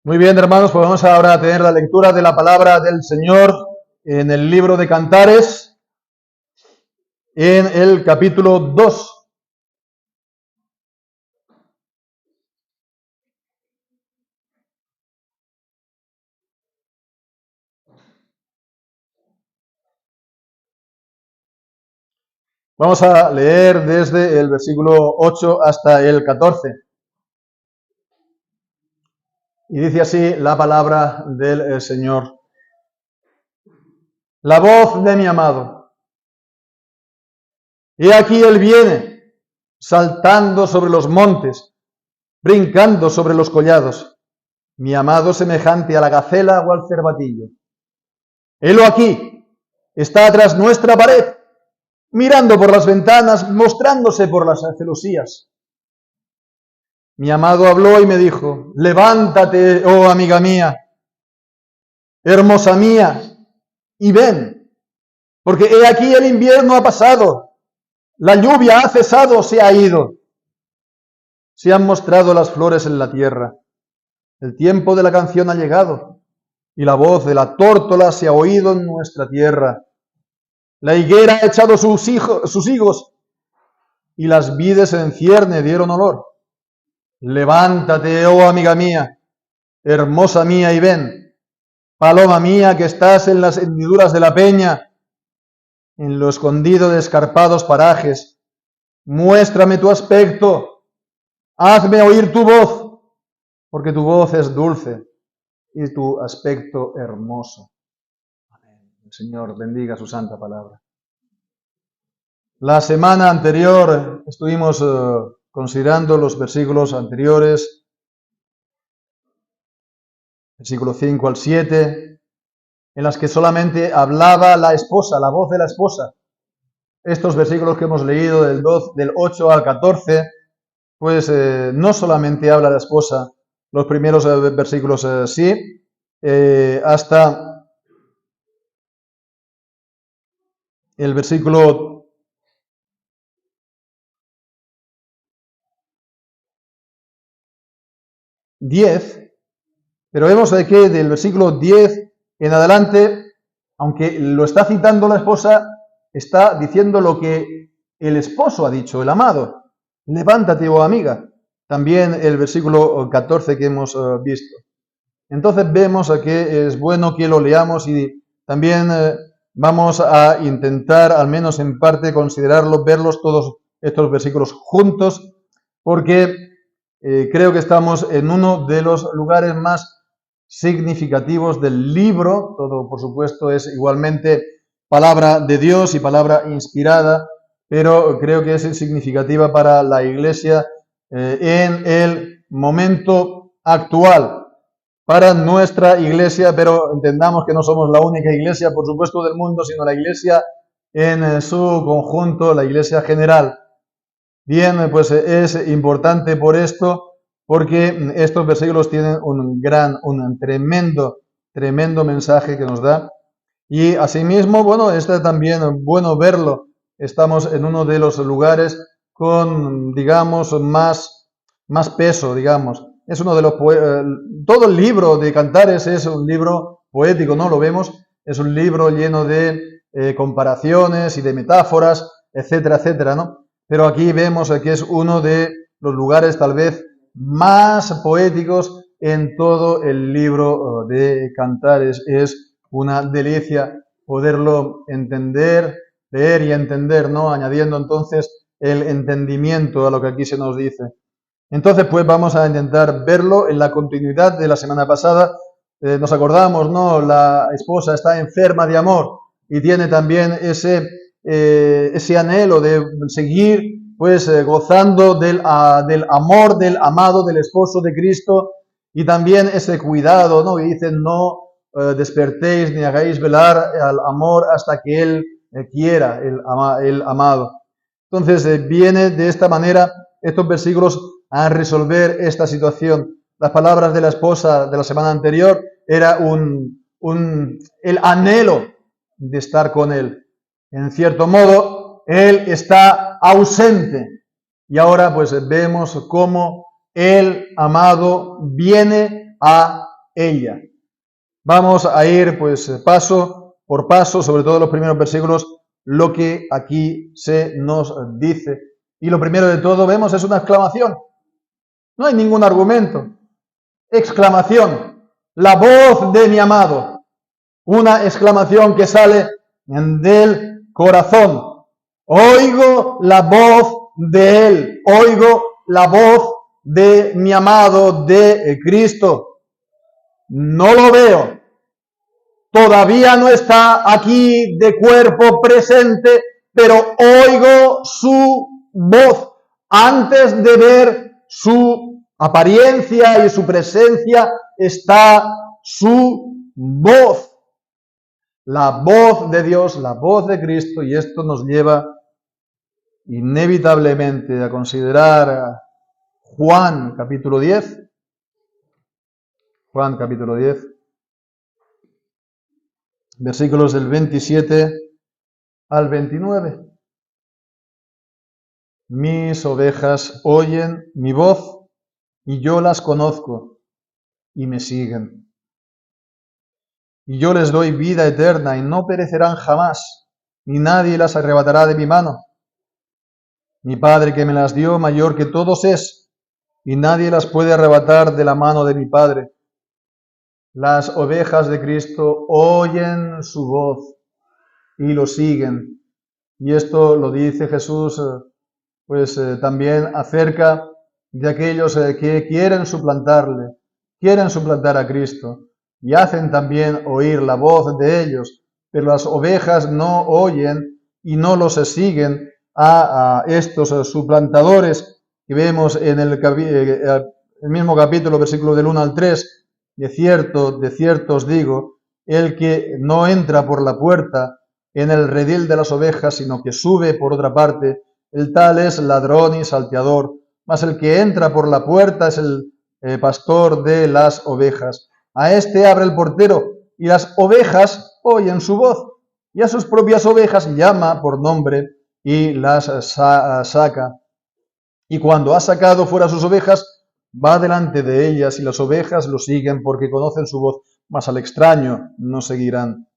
Muy bien, hermanos, pues vamos ahora a tener la lectura de la palabra del Señor en el libro de Cantares, en el capítulo 2. Vamos a leer desde el versículo 8 hasta el 14. Y dice así la palabra del Señor. La voz de mi amado. He aquí él viene, saltando sobre los montes, brincando sobre los collados. Mi amado semejante a la gacela o al cervatillo. Helo aquí, está tras nuestra pared, mirando por las ventanas, mostrándose por las celosías. Mi amado habló y me dijo: levántate, oh amiga mía, hermosa mía, y ven, porque he aquí el invierno ha pasado, la lluvia ha cesado, se ha ido. Se han mostrado las flores en la tierra, el tiempo de la canción ha llegado, y la voz de la tórtola se ha oído en nuestra tierra. La higuera ha echado sus higos, y las vides en cierne dieron olor. Levántate, oh amiga mía, hermosa mía, y ven, paloma mía que estás en las hendiduras de la peña, en lo escondido de escarpados parajes. Muéstrame tu aspecto, hazme oír tu voz, porque tu voz es dulce y tu aspecto hermoso. Amén. El Señor bendiga su santa palabra. La semana anterior estuvimos considerando los versículos anteriores, versículo 5 al 7, en las que solamente hablaba la esposa, la voz de la esposa. Estos versículos que hemos leído del 8 al 14, pues no solamente habla la esposa, los primeros versículos sí, hasta el versículo 10, pero vemos que del versículo 10 en adelante, aunque lo está citando la esposa, está diciendo lo que el esposo ha dicho, el amado. Levántate, oh amiga. También el versículo 14 que hemos visto. Entonces vemos que es bueno que lo leamos y también vamos a intentar, al menos en parte, considerarlos, verlos todos estos versículos juntos, porque creo que estamos en uno de los lugares más significativos del libro. Todo, por supuesto, es igualmente palabra de Dios y palabra inspirada, pero creo que es significativa para la Iglesia en el momento actual, para nuestra Iglesia, pero entendamos que no somos la única Iglesia, por supuesto, del mundo, sino la Iglesia en su conjunto, la Iglesia general. Bien, pues es importante por esto, porque estos versículos tienen un tremendo mensaje que nos da. Y asimismo, bueno, es también bueno verlo. Estamos en uno de los lugares con, digamos, más peso, digamos. Es uno de los todo el libro de Cantares es un libro poético, ¿no? Lo vemos, es un libro lleno de comparaciones y de metáforas, etcétera, etcétera, ¿no? Pero aquí vemos que es uno de los lugares tal vez más poéticos en todo el libro de Cantares. Es una delicia poderlo entender, leer y entender, ¿no? Añadiendo entonces el entendimiento a lo que aquí se nos dice. Entonces, pues vamos a intentar verlo en la continuidad de la semana pasada. Nos acordamos, ¿no? La esposa está enferma de amor y tiene también ese anhelo de seguir, pues, gozando del amor del amado, del esposo de Cristo, y también ese cuidado, ¿no? Y dicen: no despertéis ni hagáis velar al amor hasta que Él quiera, el amado. Entonces, viene de esta manera estos versículos a resolver esta situación. Las palabras de la esposa de la semana anterior era el anhelo de estar con Él. En cierto modo, Él está ausente. Y ahora pues vemos cómo el amado viene a ella. Vamos a ir pues paso por paso, sobre todo los primeros versículos, lo que aquí se nos dice. Y lo primero de todo vemos es una exclamación. No hay ningún argumento. Exclamación. La voz de mi amado. Una exclamación que sale del corazón. Oigo la voz de él. Oigo la voz de mi amado, de Cristo. No lo veo. Todavía no está aquí de cuerpo presente, pero oigo su voz. Antes de ver su apariencia y su presencia, está su voz. La voz de Dios, la voz de Cristo, y esto nos lleva inevitablemente a considerar Juan capítulo 10. Juan capítulo 10. Versículos del 27 al 29. Mis ovejas oyen mi voz y yo las conozco y me siguen. Y yo les doy vida eterna y no perecerán jamás, ni nadie las arrebatará de mi mano. Mi Padre que me las dio mayor que todos es, y nadie las puede arrebatar de la mano de mi Padre. Las ovejas de Cristo oyen su voz y lo siguen. Y esto lo dice Jesús también acerca de aquellos que quieren suplantar a Cristo y hacen también oír la voz de ellos, pero las ovejas no oyen y no los siguen a estos suplantadores que vemos en el mismo capítulo, versículo del 1 al 3. De cierto os digo, el que no entra por la puerta en el redil de las ovejas, sino que sube por otra parte, el tal es ladrón y salteador, mas el que entra por la puerta es el pastor de las ovejas. A este abre el portero, y las ovejas oyen su voz, y a sus propias ovejas llama por nombre y las saca. Y cuando ha sacado fuera sus ovejas, va delante de ellas, y las ovejas lo siguen porque conocen su voz, mas al extraño no seguirán,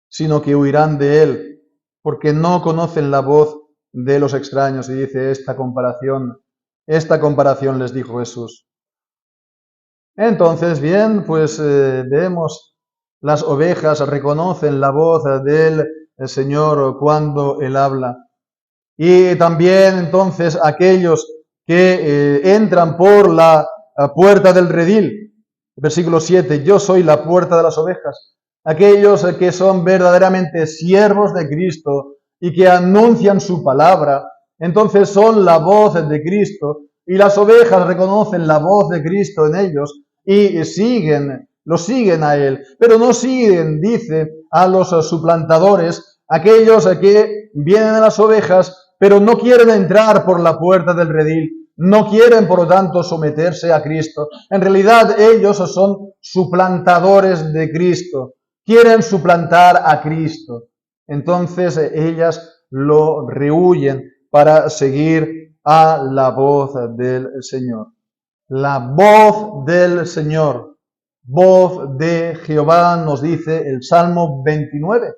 sino que huirán de él, porque no conocen la voz de los extraños. Y dice esta comparación les dijo Jesús. Entonces, bien, vemos, las ovejas reconocen la voz del Señor cuando Él habla. Y también, entonces, aquellos que entran por la puerta del redil, versículo 7, yo soy la puerta de las ovejas. Aquellos que son verdaderamente siervos de Cristo y que anuncian su palabra, entonces son la voz de Cristo, y las ovejas reconocen la voz de Cristo en ellos y lo siguen a Él, pero no siguen, dice, a los suplantadores, aquellos que vienen a las ovejas, pero no quieren entrar por la puerta del redil, no quieren, por lo tanto, someterse a Cristo. En realidad, ellos son suplantadores de Cristo, quieren suplantar a Cristo. Entonces, ellas lo rehuyen para seguir a la voz del Señor. La voz del Señor, voz de Jehová, nos dice el Salmo 29.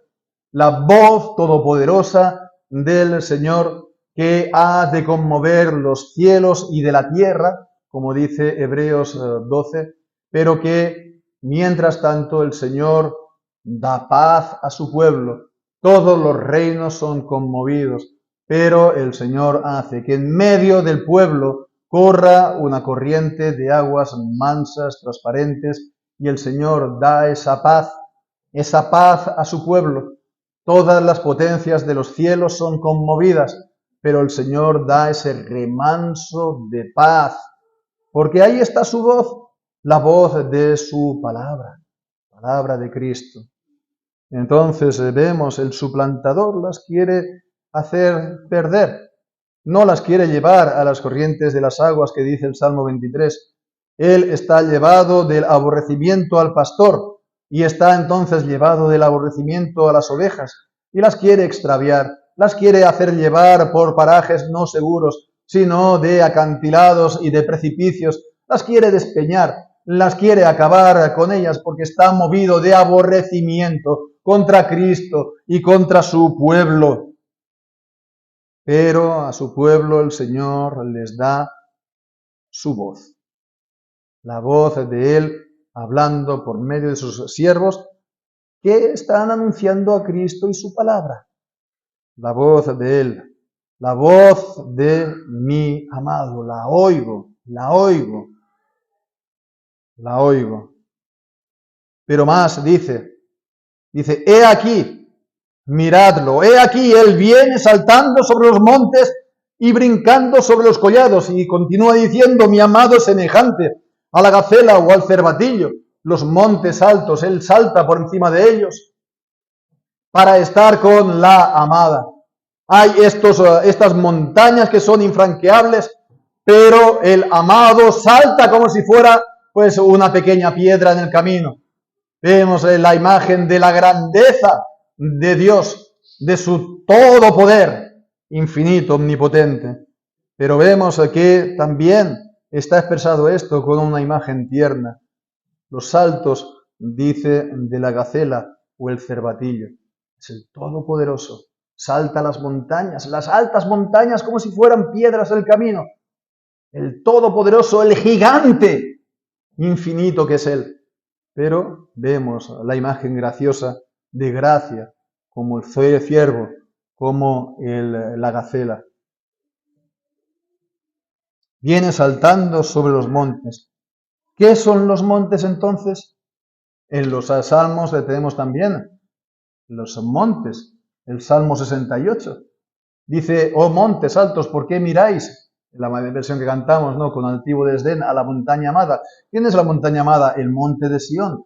La voz todopoderosa del Señor que ha de conmover los cielos y de la tierra, como dice Hebreos 12, pero que mientras tanto el Señor da paz a su pueblo. Todos los reinos son conmovidos, pero el Señor hace que en medio del pueblo corra una corriente de aguas mansas, transparentes, y el Señor da esa paz a su pueblo. Todas las potencias de los cielos son conmovidas, pero el Señor da ese remanso de paz, porque ahí está su voz, la voz de su palabra de Cristo. Entonces vemos, el suplantador las quiere hacer perder, no las quiere llevar a las corrientes de las aguas que dice el Salmo 23. Él está llevado del aborrecimiento al pastor y está entonces llevado del aborrecimiento a las ovejas y las quiere extraviar, las quiere hacer llevar por parajes no seguros, sino de acantilados y de precipicios, las quiere despeñar, las quiere acabar con ellas porque está movido de aborrecimiento contra Cristo y contra su pueblo. Pero a su pueblo el Señor les da su voz, la voz de Él hablando por medio de sus siervos que están anunciando a Cristo y su palabra. La voz de Él, la voz de mi amado, la oigo, la oigo, la oigo. Pero más dice, he aquí, miradlo, he aquí, Él viene saltando sobre los montes y brincando sobre los collados. Y continúa diciendo, mi amado es semejante a la gacela o al cervatillo. Los montes altos, Él salta por encima de ellos para estar con la amada. Hay estas montañas que son infranqueables, pero el amado salta como si fuera pues una pequeña piedra en el camino. Vemos la imagen de la grandeza de Dios, de su todo poder infinito, omnipotente. Pero vemos que también está expresado esto con una imagen tierna. Los saltos, dice, de la gacela o el cervatillo. Es el Todopoderoso. Salta las montañas, las altas montañas como si fueran piedras del camino. El Todopoderoso, el gigante infinito que es Él. Pero vemos la imagen graciosa de gracia, como el ciervo, como la gacela. Viene saltando sobre los montes. ¿Qué son los montes entonces? En los salmos tenemos también los montes. El Salmo 68 dice, oh montes altos, ¿por qué miráis? La versión que cantamos, ¿no? Con altivo desdén a la montaña amada. ¿Quién es la montaña amada? El monte de Sión.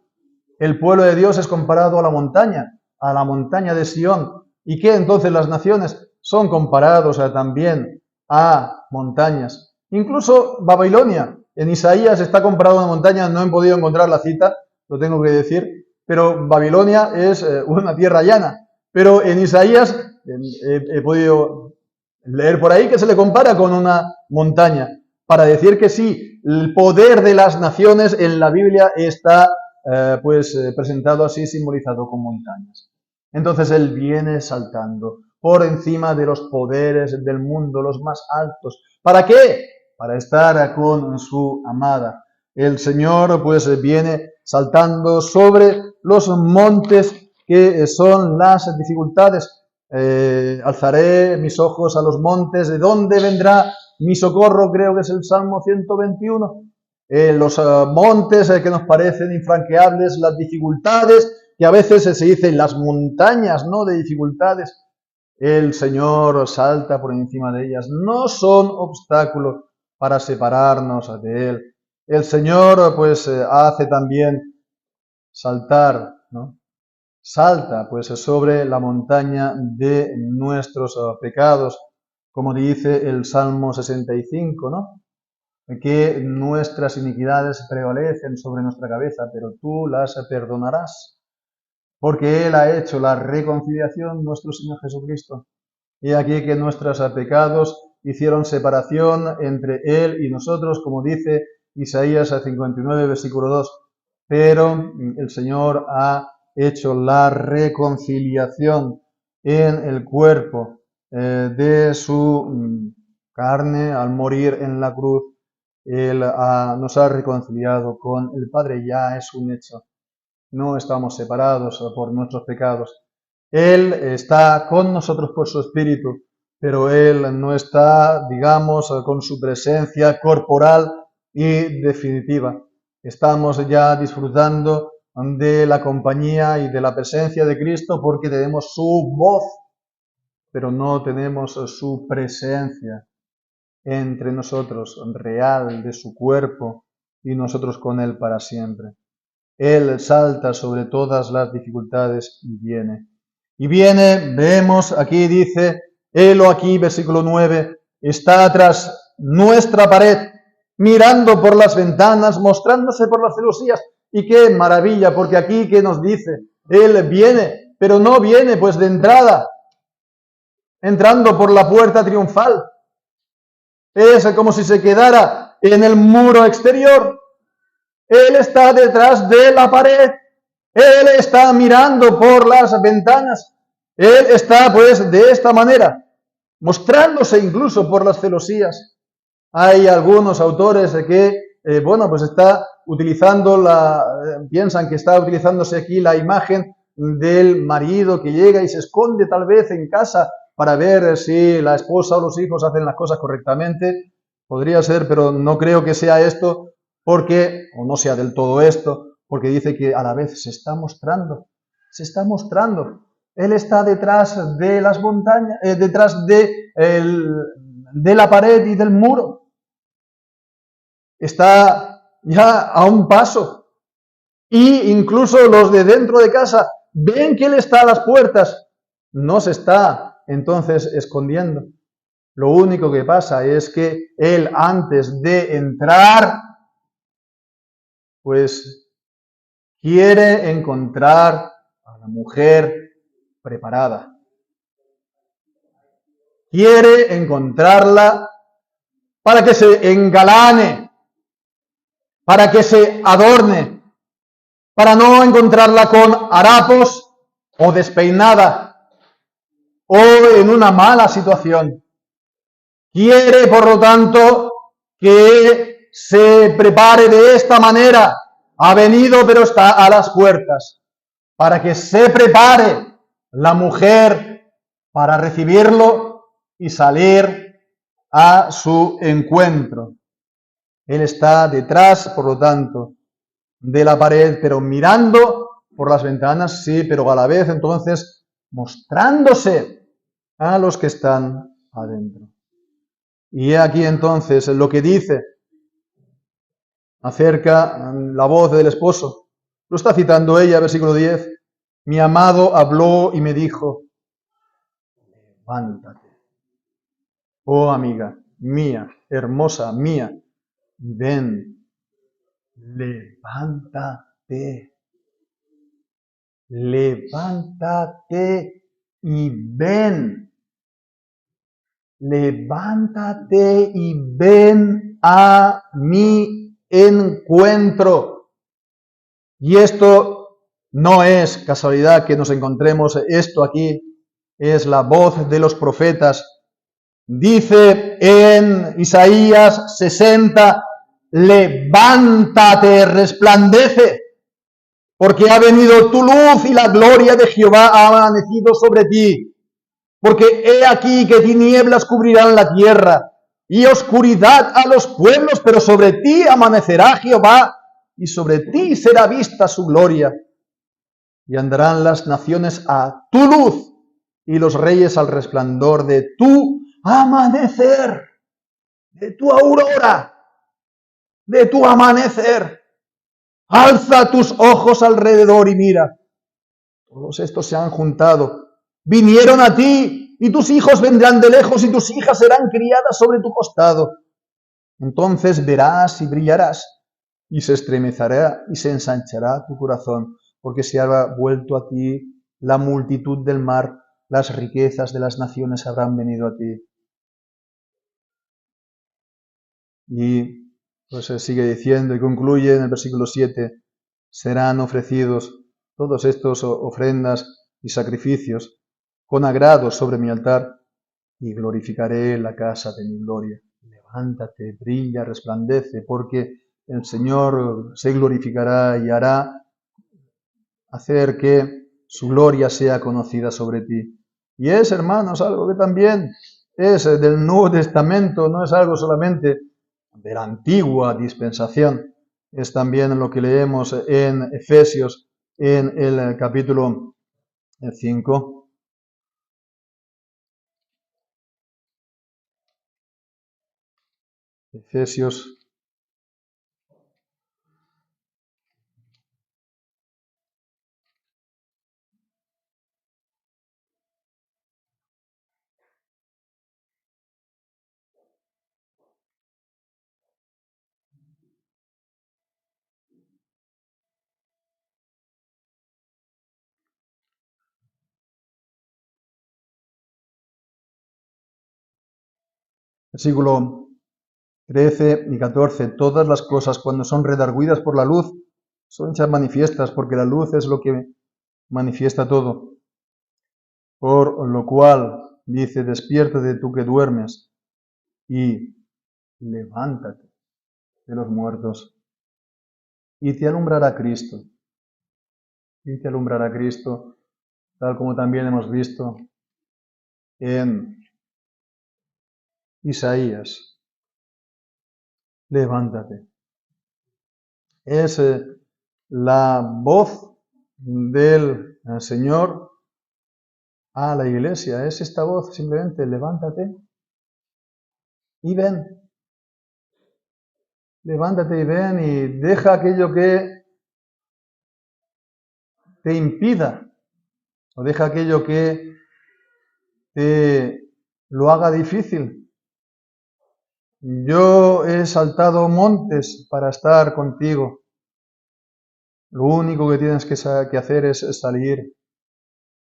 El pueblo de Dios es comparado a la montaña de Sión. ¿Y qué entonces las naciones? Son comparados también a montañas. Incluso Babilonia, en Isaías está comparado a una montaña, no he podido encontrar la cita, lo tengo que decir, pero Babilonia es una tierra llana. Pero en Isaías he podido leer por ahí que se le compara con una montaña, para decir que sí, el poder de las naciones en la Biblia está presentado así, simbolizado con montañas. Entonces Él viene saltando por encima de los poderes del mundo, los más altos. ¿Para qué? Para estar con su amada. El Señor viene saltando sobre los montes que son las dificultades. Alzaré mis ojos a los montes, ¿de dónde vendrá mi socorro? Creo que es el Salmo 121. Los montes que nos parecen infranqueables, las dificultades, que a veces se dicen las montañas, ¿no?, de dificultades. El Señor salta por encima de ellas. No son obstáculos para separarnos de Él. El Señor hace también saltar, ¿no? Salta sobre la montaña de nuestros pecados, como dice el Salmo 65, ¿no? Que nuestras iniquidades prevalecen sobre nuestra cabeza, pero tú las perdonarás, porque Él ha hecho la reconciliación, nuestro Señor Jesucristo. Y aquí que nuestros pecados hicieron separación entre Él y nosotros, como dice Isaías 59, versículo 2. Pero el Señor ha hecho la reconciliación en el cuerpo de su carne al morir en la cruz. Él nos ha reconciliado con el Padre, ya es un hecho. No estamos separados por nuestros pecados. Él está con nosotros por su Espíritu, pero Él no está, digamos, con su presencia corporal y definitiva. Estamos ya disfrutando de la compañía y de la presencia de Cristo porque tenemos su voz, pero no tenemos su presencia entre nosotros, real, de su cuerpo, y nosotros con Él para siempre. Él salta sobre todas las dificultades y viene. Y viene, vemos, aquí dice, Helo aquí, versículo 9, está tras nuestra pared, mirando por las ventanas, mostrándose por las celosías. Y qué maravilla, porque aquí, ¿qué nos dice? Él viene, pero no viene de entrada, entrando por la puerta triunfal. Es como si se quedara en el muro exterior. Él está detrás de la pared. Él está mirando por las ventanas. Él está, pues, de esta manera, mostrándose incluso por las celosías. Hay algunos autores que, bueno, pues está utilizando piensan que está utilizándose aquí la imagen del marido que llega y se esconde tal vez en casa para ver si la esposa o los hijos hacen las cosas correctamente. Podría ser, pero no creo que sea esto porque, o no sea del todo esto, porque dice que a la vez se está mostrando. Él está detrás de las montañas, detrás de la pared y del muro. Está ya a un paso. Y incluso los de dentro de casa ven que él está a las puertas. No se está entonces escondiendo. Lo único que pasa es que él, antes de entrar, pues quiere encontrar a la mujer preparada. Quiere encontrarla para que se engalane, para que se adorne, para no encontrarla con harapos o despeinada o en una mala situación. Quiere, por lo tanto, que se prepare de esta manera. Ha venido, pero está a las puertas, para que se prepare la mujer para recibirlo y salir a su encuentro. Él está detrás, por lo tanto, de la pared, pero mirando por las ventanas, sí, pero a la vez entonces mostrándose a los que están adentro. Y he aquí entonces lo que dice acerca la voz del esposo. Lo está citando ella, versículo 10. Mi amado habló y me dijo, levántate, oh amiga mía, hermosa mía, ven, levántate, levántate y ven, levántate y ven a mi encuentro. Y esto no es casualidad que nos encontremos esto aquí, es la voz de los profetas. Dice en Isaías 60, levántate, resplandece, porque ha venido tu luz y la gloria de Jehová ha amanecido sobre ti. Porque he aquí que tinieblas cubrirán la tierra y oscuridad a los pueblos, pero sobre ti amanecerá Jehová y sobre ti será vista su gloria. Y andarán las naciones a tu luz y los reyes al resplandor de tu amanecer, de tu aurora, de tu amanecer. Alza tus ojos alrededor y mira. Todos estos se han juntado, vinieron a ti, y tus hijos vendrán de lejos, y tus hijas serán criadas sobre tu costado. Entonces verás y brillarás, y se estremecerá y se ensanchará tu corazón, porque se ha vuelto a ti la multitud del mar, las riquezas de las naciones habrán venido a ti. Y pues se sigue diciendo y concluye en el versículo 7, serán ofrecidos todos estos ofrendas y sacrificios con agrado sobre mi altar y glorificaré la casa de mi gloria. Levántate, brilla, resplandece, porque el Señor se glorificará y hará hacer que su gloria sea conocida sobre ti. Y es, hermanos, algo que también es del Nuevo Testamento, no es algo solamente de la antigua dispensación, es también lo que leemos en Efesios, en el capítulo 5. Efesios versículo 13 y 14. Todas las cosas, cuando son redargüidas por la luz, son hechas manifiestas, porque la luz es lo que manifiesta todo. Por lo cual, dice, despiértate tú que duermes y levántate de los muertos y te alumbrará Cristo. Y te alumbrará Cristo, tal como también hemos visto en Isaías. Levántate. Es la voz del Señor a la iglesia. Es esta voz, simplemente levántate y ven. Levántate y ven y deja aquello que te impida o deja aquello que te lo haga difícil. Yo he saltado montes para estar contigo. Lo único que tienes que hacer es salir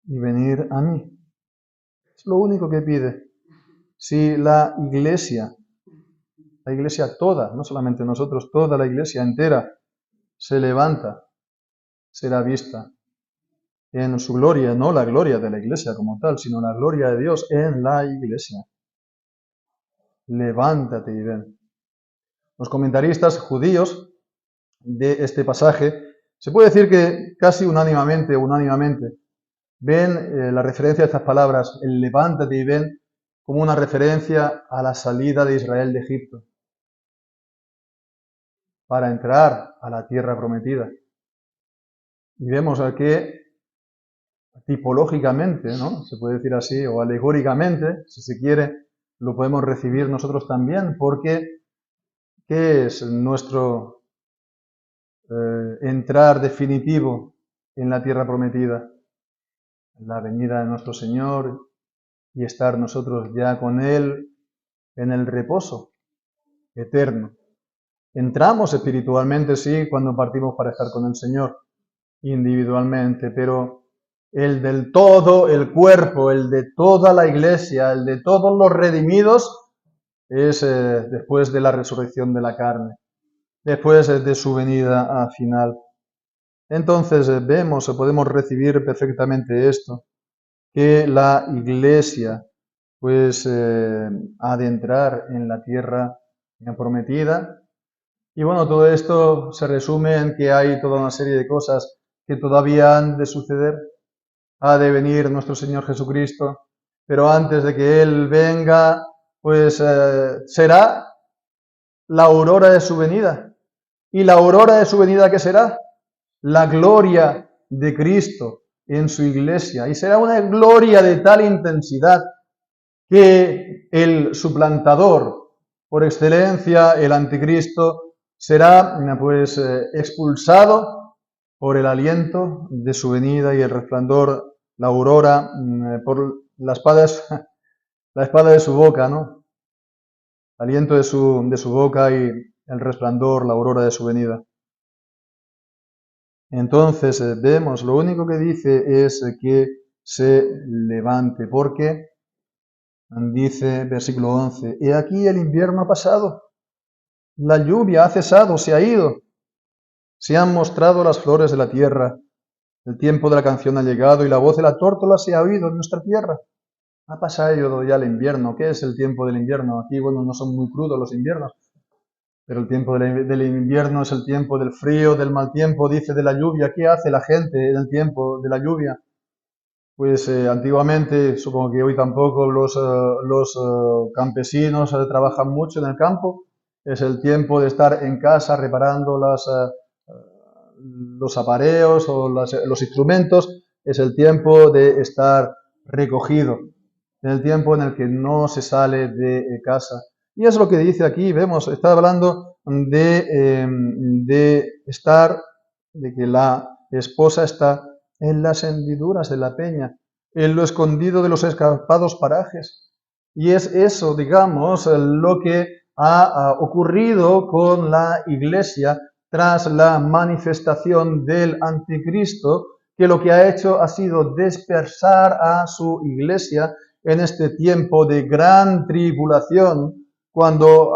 y venir a mí. Es lo único que pide. Si la iglesia toda, no solamente nosotros, toda la iglesia entera, se levanta, será vista en su gloria, no la gloria de la iglesia como tal, sino la gloria de Dios en la iglesia. Levántate y ven. Los comentaristas judíos de este pasaje, se puede decir que casi unánimemente, ven la referencia a estas palabras, el levántate y ven, como una referencia a la salida de Israel de Egipto para entrar a la tierra prometida. Y vemos que tipológicamente, ¿no? Se puede decir así, o alegóricamente, si se quiere, lo podemos recibir nosotros también, porque ¿qué es nuestro entrar definitivo en la tierra prometida? La venida de nuestro Señor y estar nosotros ya con Él en el reposo eterno. Entramos espiritualmente, sí, cuando partimos para estar con el Señor, individualmente, pero el del todo, el cuerpo, el de toda la iglesia, el de todos los redimidos, es después de la resurrección de la carne, después de su venida final. Entonces vemos o podemos recibir perfectamente esto, que la iglesia pues ha de entrar en la tierra prometida. Y bueno, todo esto se resume en que hay toda una serie de cosas que todavía han de suceder. Ha de venir nuestro Señor Jesucristo, pero antes de que Él venga, pues será la aurora de su venida. ¿Y la aurora de su venida qué será? La gloria de Cristo en su iglesia. Y será una gloria de tal intensidad que el suplantador, por excelencia, el anticristo, será pues expulsado por el aliento de su venida y el resplandor, la aurora, por la espada de su boca, ¿no? El aliento de su boca y el resplandor, la aurora de su venida. Entonces vemos, lo único que dice es que se levante, porque dice versículo 11, he aquí el invierno ha pasado, la lluvia ha cesado, se ha ido, se han mostrado las flores de la tierra, el tiempo de la canción ha llegado y la voz de la tórtola se ha oído en nuestra tierra. Ha pasado ya el invierno. ¿Qué es el tiempo del invierno? Aquí, bueno, no son muy crudos los inviernos, pero el tiempo del invierno es el tiempo del frío, del mal tiempo, dice de la lluvia. ¿Qué hace la gente en el tiempo de la lluvia? Pues antiguamente, supongo que hoy tampoco, los campesinos trabajan mucho en el campo. Es el tiempo de estar en casa reparando los apareos o los instrumentos. Es el tiempo de estar recogido. Es el tiempo en el que no se sale de casa. Y es lo que dice aquí, vemos, está hablando de estar, de que la esposa está en las hendiduras de la peña, en lo escondido de los escarpados parajes. Y es eso, digamos, lo que ha ocurrido con la iglesia tras la manifestación del anticristo, que lo que ha hecho ha sido dispersar a su iglesia en este tiempo de gran tribulación, cuando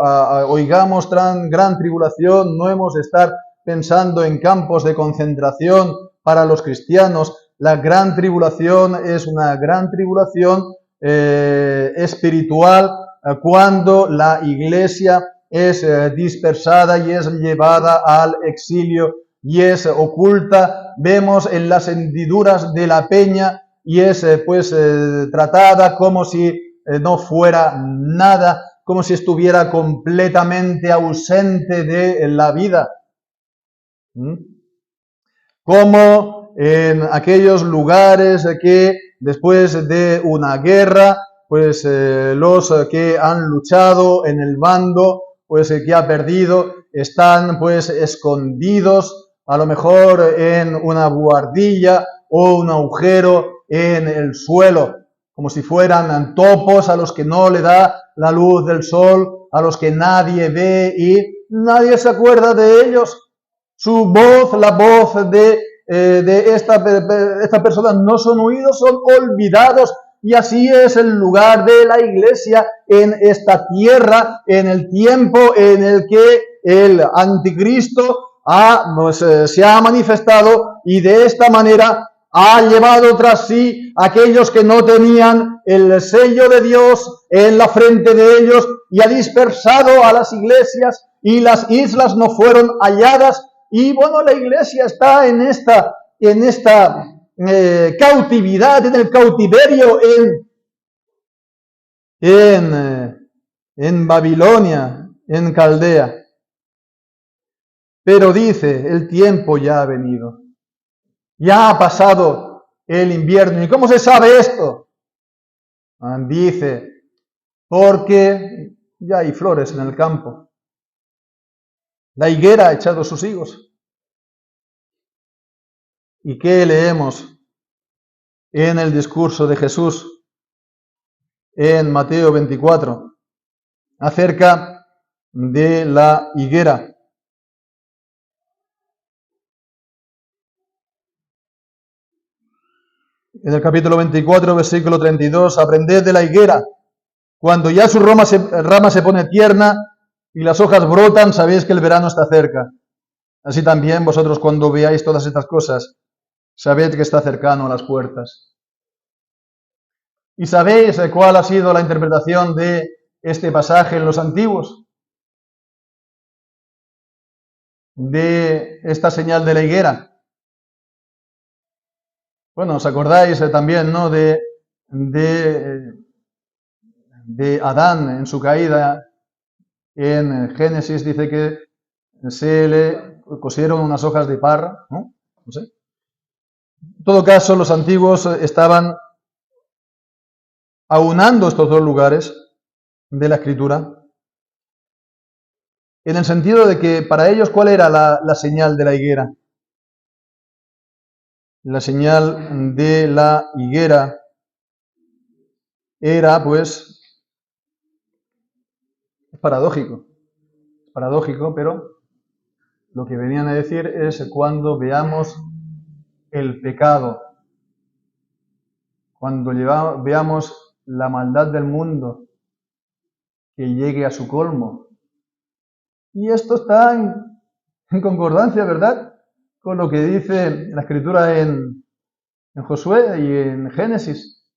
oigamos gran tribulación, no hemos de estar pensando en campos de concentración para los cristianos. La gran tribulación es una gran tribulación espiritual cuando la iglesia es dispersada y es llevada al exilio y es oculta. Vemos en las hendiduras de la peña y es tratada como si no fuera nada, como si estuviera completamente ausente de la vida. Como en aquellos lugares que después de una guerra, pues los que han luchado en el bando, pues que ha perdido, están pues escondidos, a lo mejor en una buhardilla o un agujero en el suelo, como si fueran topos a los que no le da la luz del sol, a los que nadie ve y nadie se acuerda de ellos. Su voz, la voz de esta persona no son oídos, son olvidados. Y así es el lugar de la iglesia en esta tierra, en el tiempo en el que el anticristo se ha manifestado y de esta manera ha llevado tras sí a aquellos que no tenían el sello de Dios en la frente de ellos y ha dispersado a las iglesias y las islas no fueron halladas. Y bueno, la iglesia está en esta cautividad, en el cautiverio en Babilonia, en Caldea. Pero dice, el tiempo ya ha venido. Ya ha pasado el invierno. ¿Y cómo se sabe esto? Dice, porque ya hay flores en el campo. La higuera ha echado sus higos. ¿Y qué leemos en el discurso de Jesús en Mateo 24 acerca de la higuera? En el capítulo 24, versículo 32, aprended de la higuera. Cuando ya su rama se pone tierna y las hojas brotan, sabéis que el verano está cerca. Así también vosotros cuando veáis todas estas cosas, sabed que está cercano a las puertas. ¿Y sabéis cuál ha sido la interpretación de este pasaje en los antiguos? De esta señal de la higuera. Bueno, os acordáis también, ¿no? De Adán en su caída. En Génesis dice que se le cosieron unas hojas de parra, ¿no? No sé. En todo caso, los antiguos estaban aunando estos dos lugares de la Escritura, en el sentido de que para ellos, ¿cuál era la señal de la higuera? La señal de la higuera era, pues, es paradójico, pero lo que venían a decir es cuando veamos el pecado, cuando veamos la maldad del mundo que llegue a su colmo. Y esto está en concordancia, ¿verdad?, con lo que dice la Escritura en Josué y en Génesis,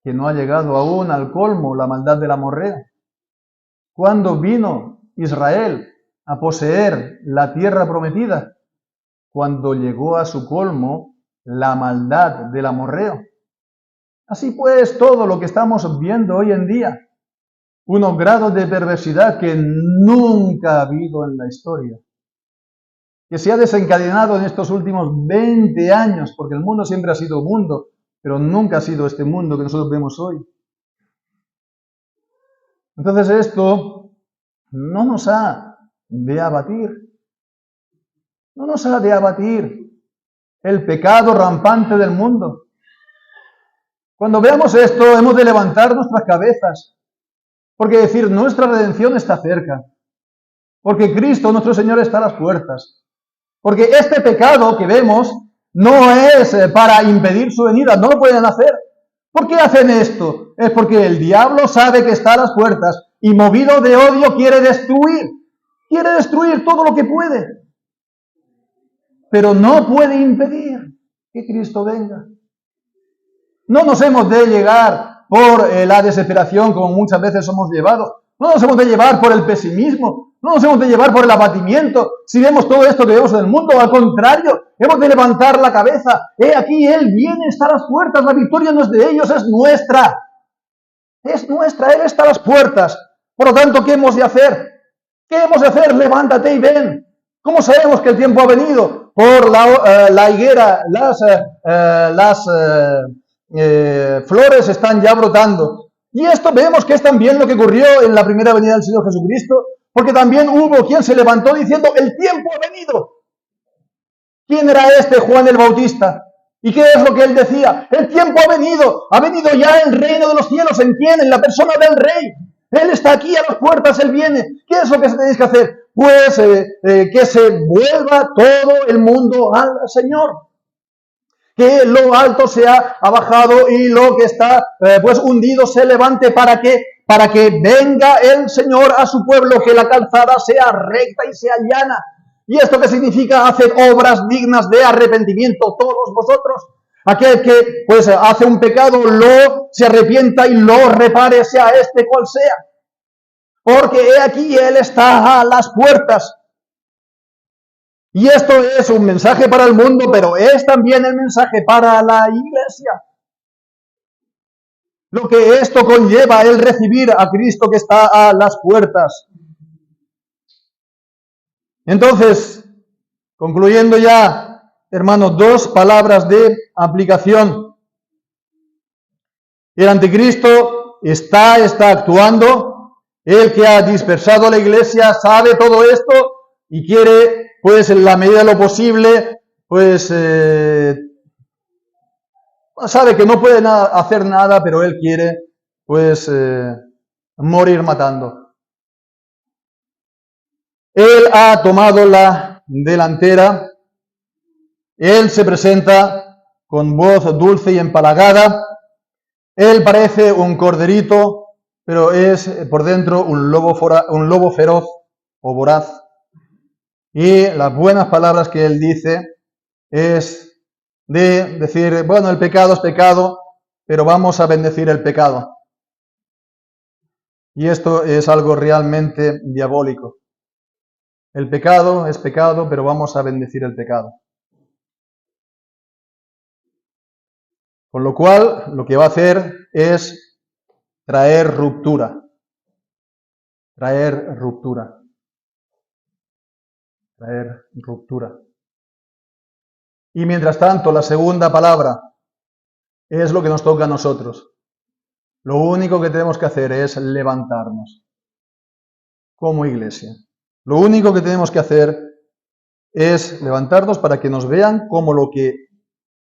que no ha llegado aún al colmo la maldad del amorreo. Cuando vino Israel a poseer la tierra prometida, cuando llegó a su colmo la maldad del amorreo. Así pues, todo lo que estamos viendo hoy en día, unos grados de perversidad que nunca ha habido en la historia, que se ha desencadenado en estos últimos 20 años, porque el mundo siempre ha sido mundo, pero nunca ha sido este mundo que nosotros vemos hoy. Entonces esto no nos ha de abatir, no nos ha de abatir el pecado rampante del mundo. Cuando veamos esto, hemos de levantar nuestras cabezas, porque decir, nuestra redención está cerca, porque Cristo, nuestro Señor, está a las puertas, porque este pecado que vemos no es para impedir su venida, no lo pueden hacer. ¿Por qué hacen esto? Es porque el diablo sabe que está a las puertas y movido de odio quiere destruir todo lo que puede, pero no puede impedir que Cristo venga. No nos hemos de llegar por la desesperación como muchas veces somos llevados, no nos hemos de llevar por el pesimismo, no nos hemos de llevar por el abatimiento si vemos todo esto que vemos en el mundo. Al contrario, hemos de levantar la cabeza. Aquí Él viene, está a las puertas, la victoria no es de ellos, es nuestra. Es nuestra, Él está a las puertas. Por lo tanto, ¿qué hemos de hacer? ¿Qué hemos de hacer? Levántate y ven. ¿Cómo sabemos que el tiempo ha venido? Por la higuera, las flores están ya brotando. Y esto vemos que es también lo que ocurrió en la primera venida del Señor Jesucristo, porque también hubo quien se levantó diciendo, el tiempo ha venido. ¿Quién era este Juan el Bautista? ¿Y qué es lo que él decía? El tiempo ha venido ya el reino de los cielos. ¿En quién? En la persona del Rey. Él está aquí a las puertas, Él viene. ¿Qué es lo que tenéis que hacer? Pues que se vuelva todo el mundo al Señor. Que lo alto se ha bajado y lo que está pues hundido se levante para que venga el Señor a su pueblo, que la calzada sea recta y sea llana. ¿Y esto qué significa? Hacer obras dignas de arrepentimiento todos vosotros. Aquel que pues hace un pecado se arrepienta y lo repare, sea este cual sea. Porque he aquí Él está a las puertas. Y esto es un mensaje para el mundo, pero es también el mensaje para la iglesia. Lo que esto conlleva, el recibir a Cristo que está a las puertas. Entonces, concluyendo ya, hermanos, 2 palabras de aplicación. El anticristo está actuando. El que ha dispersado a la iglesia sabe todo esto y quiere, pues en la medida de lo posible, pues sabe que no puede hacer nada, pero él quiere, pues, morir matando. Él ha tomado la delantera. Él se presenta con voz dulce y empalagada. Él parece un corderito, pero es por dentro un lobo feroz o voraz. Y las buenas palabras que él dice es de decir, bueno, el pecado es pecado, pero vamos a bendecir el pecado. Y esto es algo realmente diabólico. El pecado es pecado, pero vamos a bendecir el pecado. Con lo cual, lo que va a hacer es traer ruptura. Traer ruptura. Traer ruptura. Y mientras tanto, la segunda palabra es lo que nos toca a nosotros. Lo único que tenemos que hacer es levantarnos como iglesia. Lo único que tenemos que hacer es levantarnos para que nos vean como lo que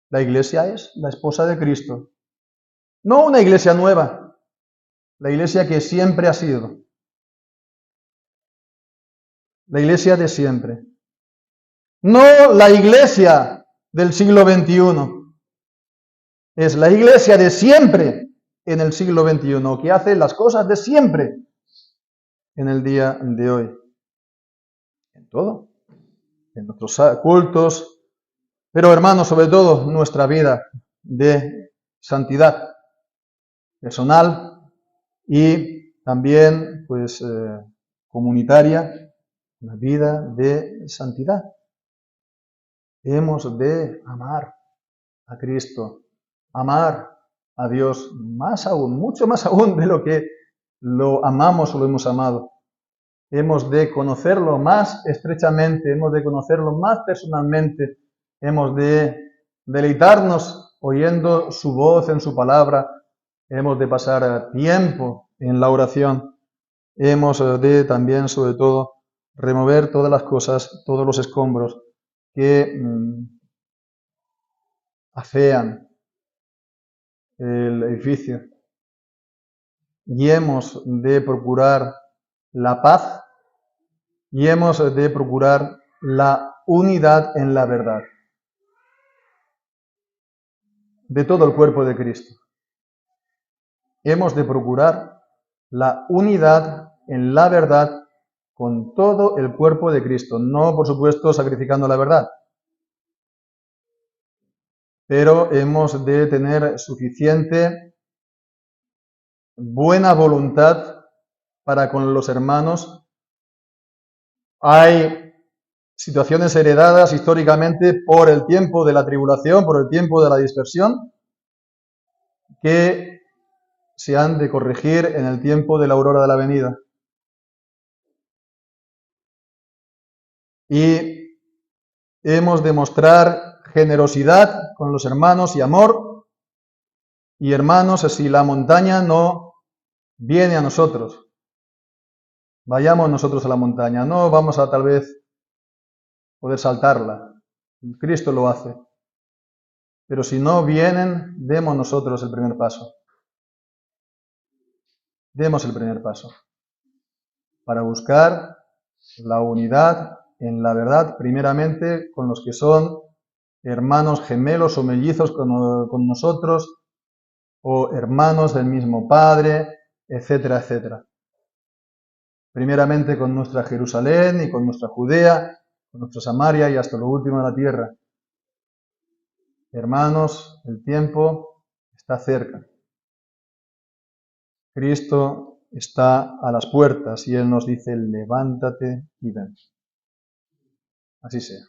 la iglesia es, la esposa de Cristo. No una iglesia nueva, la iglesia que siempre ha sido. La iglesia de siempre. No la iglesia del siglo XXI. Es la iglesia de siempre en el siglo XXI, que hace las cosas de siempre en el día de hoy. En todo. En nuestros cultos. Pero hermanos, sobre todo, nuestra vida de santidad personal y también, pues, comunitaria, una vida de santidad. Hemos de amar a Cristo, amar a Dios más aún, mucho más aún de lo que lo amamos o lo hemos amado. Hemos de conocerlo más estrechamente, hemos de conocerlo más personalmente, hemos de deleitarnos oyendo su voz en su palabra, hemos de pasar tiempo en la oración, hemos de también, sobre todo, remover todas las cosas, todos los escombros que afean el edificio. Y hemos de procurar la paz y hemos de procurar la unidad en la verdad de todo el cuerpo de Cristo. Hemos de procurar la unidad en la verdad con todo el cuerpo de Cristo. No, por supuesto, sacrificando la verdad, pero hemos de tener suficiente buena voluntad para con los hermanos. Hay situaciones heredadas históricamente por el tiempo de la tribulación, por el tiempo de la dispersión, que se han de corregir en el tiempo de la aurora de la venida. Y hemos de mostrar generosidad con los hermanos y amor. Y hermanos, si la montaña no viene a nosotros, vayamos nosotros a la montaña. No vamos a tal vez poder saltarla. Cristo lo hace. Pero si no vienen, demos nosotros el primer paso. Demos el primer paso para buscar la unidad en la verdad, primeramente con los que son hermanos gemelos o mellizos con nosotros, o hermanos del mismo Padre, etcétera, etcétera. Primeramente con nuestra Jerusalén y con nuestra Judea, con nuestra Samaria y hasta lo último de la tierra. Hermanos, el tiempo está cerca. Cristo está a las puertas y Él nos dice, levántate y ven. Así sea.